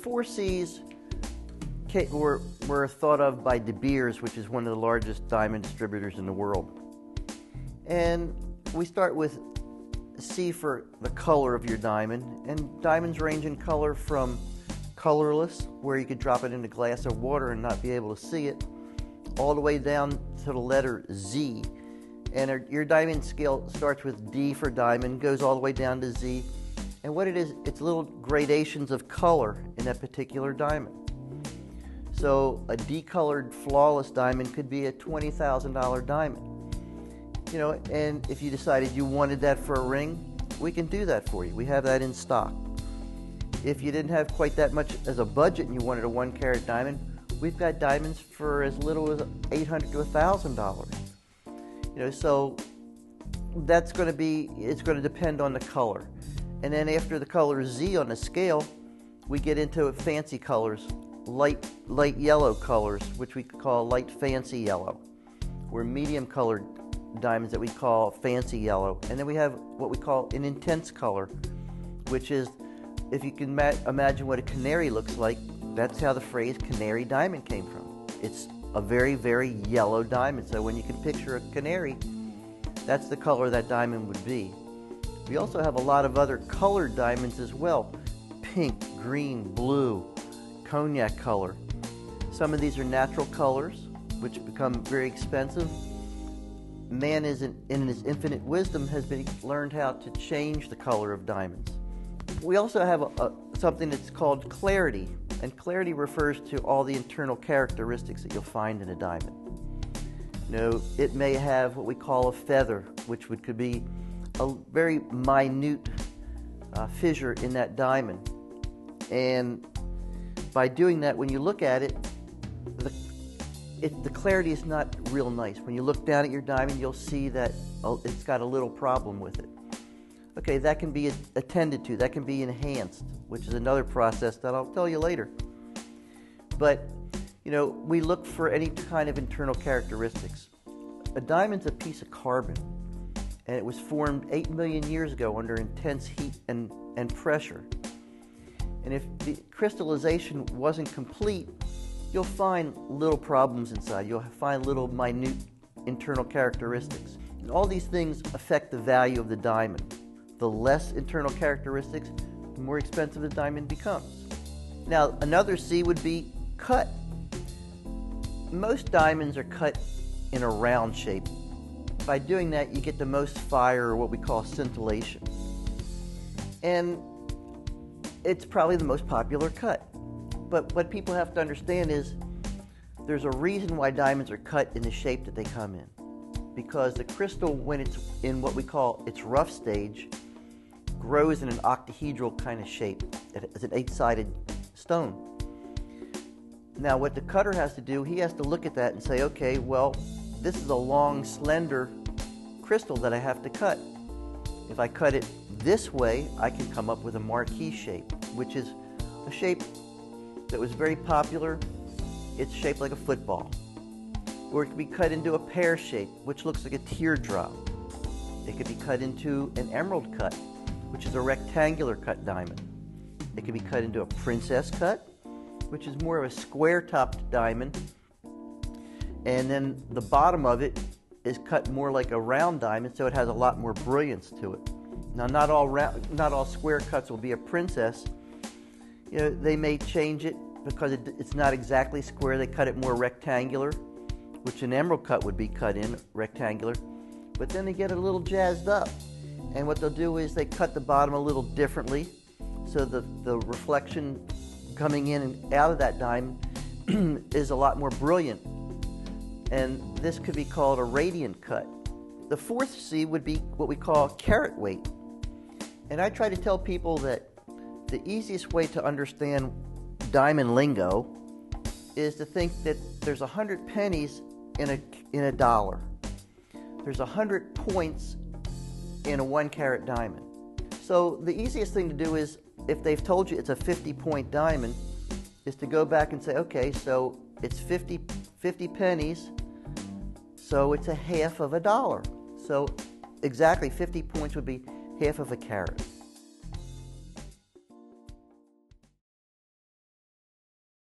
four C's were thought of by De Beers, which is one of the largest diamond distributors in the world. And we start with C for the color of your diamond. And diamonds range in color from colorless, where you could drop it in a glass of water and not be able to see it, all the way down to the letter Z. And your diamond scale starts with D for diamond, goes all the way down to Z. And what it is, it's little gradations of color in that particular diamond. So a D-colored flawless diamond could be a $20,000 diamond. You know, and if you decided you wanted that for a ring, we can do that for you. We have that in stock. If you didn't have quite that much as a budget and you wanted a 1-carat diamond, we've got diamonds for as little as $800 to $1,000. You know, so it's going to depend on the color. And then after the color Z on the scale, we get into fancy colors, light yellow colors, which we call light fancy yellow, or medium colored diamonds that we call fancy yellow. And then we have what we call an intense color, which is, if you can imagine what a canary looks like, that's how the phrase canary diamond came from. It's a very, very yellow diamond. So when you can picture a canary, that's the color that diamond would be. We also have a lot of other colored diamonds as well. Pink, green, blue, cognac color. Some of these are natural colors, which become very expensive. Man in his infinite wisdom has learned how to change the color of diamonds. We also have something that's called clarity, and clarity refers to all the internal characteristics that you'll find in a diamond. You know, it may have what we call a feather, which could be a very minute fissure in that diamond. And by doing that, when you look at it, the clarity is not real nice. When you look down at your diamond, you'll see that it's got a little problem with it. Okay, that can be attended to. That can be enhanced, which is another process that I'll tell you later. But, you know, we look for any kind of internal characteristics. A diamond's a piece of carbon, and it was formed 8 million years ago under intense heat and pressure. And if the crystallization wasn't complete, you'll find little problems inside. You'll find little minute internal characteristics. And all these things affect the value of the diamond. The less internal characteristics, the more expensive the diamond becomes. Now, another C would be cut. Most diamonds are cut in a round shape. By doing that, you get the most fire, or what we call scintillation. And it's probably the most popular cut. But what people have to understand is there's a reason why diamonds are cut in the shape that they come in. Because the crystal, when it's in what we call its rough stage, grows in an octahedral kind of shape. It's an 8-sided stone. Now what the cutter has to do, he has to look at that and say, okay, well, this is a long, slender crystal that I have to cut. If I cut it this way, I can come up with a marquee shape, which is a shape that was very popular. It's shaped like a football. Or it could be cut into a pear shape, which looks like a teardrop. It could be cut into an emerald cut, which is a rectangular cut diamond. It could be cut into a princess cut, which is more of a square-topped diamond. And then the bottom of it is cut more like a round diamond, so it has a lot more brilliance to it. Now, not all square cuts will be a princess. You know, they may change it because it's not exactly square. They cut it more rectangular, which an emerald cut would be cut in rectangular. But then they get it a little jazzed up. And what they'll do is they cut the bottom a little differently, so the reflection coming in and out of that diamond is a lot more brilliant. And this could be called a radiant cut. The fourth C would be what we call carat weight. And I try to tell people that the easiest way to understand diamond lingo is to think that there's 100 pennies in a dollar. There's 100 points in a 1-carat diamond. So the easiest thing to do is, if they've told you it's a 50-point diamond, is to go back and say, okay, so it's 50 pennies, so it's a half of a dollar. So exactly 50 points would be half of a carat.